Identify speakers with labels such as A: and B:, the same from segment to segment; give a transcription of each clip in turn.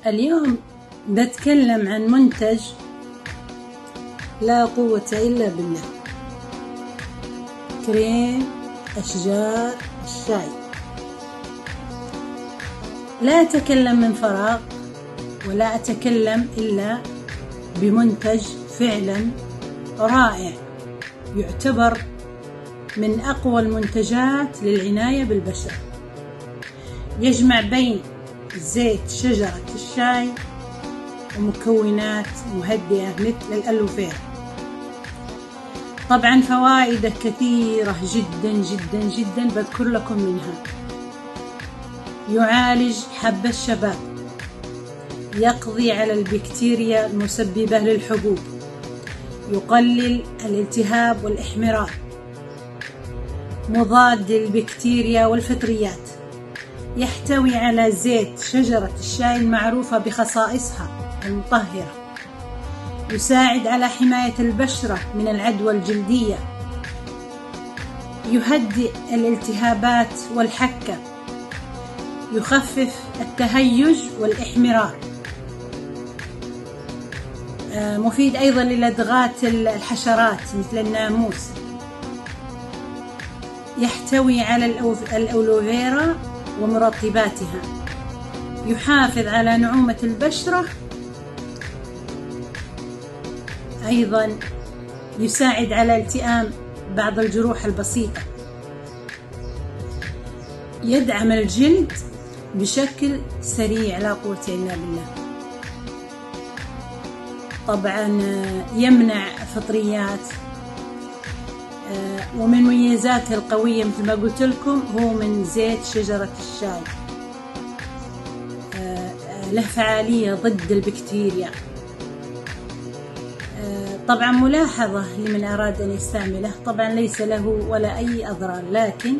A: اليوم بتكلم عن منتج لا قوة إلا بالله، كريم أشجار الشاي. لا أتكلم من فراغ، ولا أتكلم إلا بمنتج فعلا رائع، يعتبر من أقوى المنتجات للعناية بالبشرة. يجمع بين زيت شجرة الشاي ومكونات مهدئة مثل الألوفيرا. طبعا فوائده كثيرة جدا جدا جدا، بذكر لكم منها: يعالج حب الشباب، يقضي على البكتيريا المسببة للحبوب، يقلل الالتهاب والإحمرار، مضاد للبكتيريا والفطريات، يحتوي على زيت شجرة الشاي المعروفة بخصائصها المطهرة، يساعد على حماية البشرة من العدوى الجلدية، يهدئ الالتهابات والحكة، يخفف التهيج والإحمرار، مفيد أيضا للدغات الحشرات مثل الناموس، يحتوي على الألوفيرا ومرطباتها، يحافظ على نعومة البشرة، أيضا يساعد على التئام بعض الجروح البسيطة، يدعم الجلد بشكل سريع لا قوة إلا بالله. طبعا يمنع فطريات، ومن مميزاته القوية مثل ما قلت لكم هو من زيت شجرة الشاي، له فعالية ضد البكتيريا. طبعا ملاحظة لمن أراد أن يستعمله، طبعا ليس له ولا أي أضرار، لكن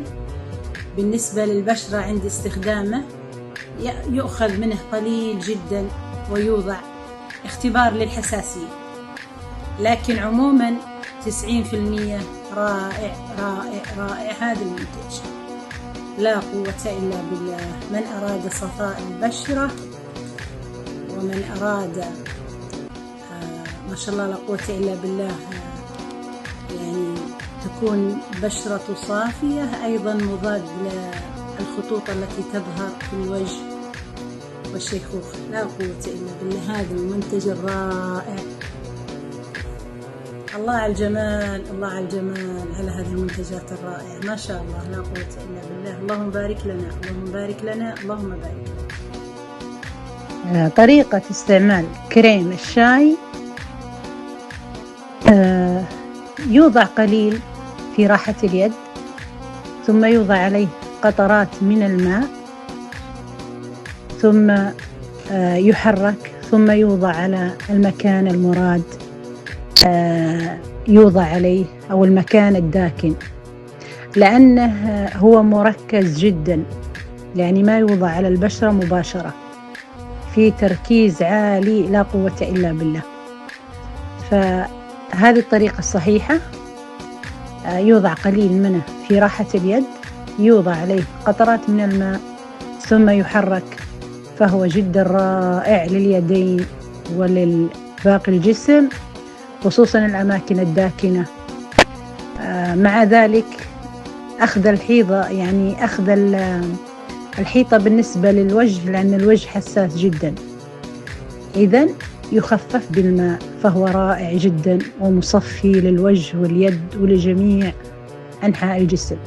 A: بالنسبة للبشرة عند استخدامه يؤخذ منه قليل جدا ويوضع اختبار للحساسية، لكن عموما 90% رائع رائع رائع هذا المنتج، لا قوة إلا بالله. من أراد صفاء البشرة، ومن أراد ما شاء الله لا قوة إلا بالله يعني تكون بشرته صافية، أيضا مضاد للخطوط التي تظهر في الوجه والشيخوخة، لا قوة إلا بالله هذا المنتج الرائع. الله على الجمال، الله على الجمال على هذه المنتجات الرائعة، ما شاء الله لا قوة إلا بالله. اللهم بارك لنا، اللهم بارك لنا، اللهم بارك لنا.
B: طريقة استعمال كريم الشاي: يوضع قليل في راحة اليد، ثم يوضع عليه قطرات من الماء، ثم يحرك، ثم يوضع على المكان المراد، يوضع عليه أو المكان الداكن، لأنه هو مركز جدا، يعني ما يوضع على البشرة مباشرة، في تركيز عالي لا قوة إلا بالله. فهذه الطريقة الصحيحة، يوضع قليل منه في راحة اليد، يوضع عليه قطرات من الماء، ثم يحرك، فهو جدا رائع لليدين وللباقي الجسم، خصوصا الأماكن الداكنة. مع ذلك أخذ الحيطة، يعني أخذ الحيطة بالنسبة للوجه، لأن الوجه حساس جدا، إذن يخفف بالماء، فهو رائع جدا ومصفي للوجه واليد ولجميع أنحاء الجسم.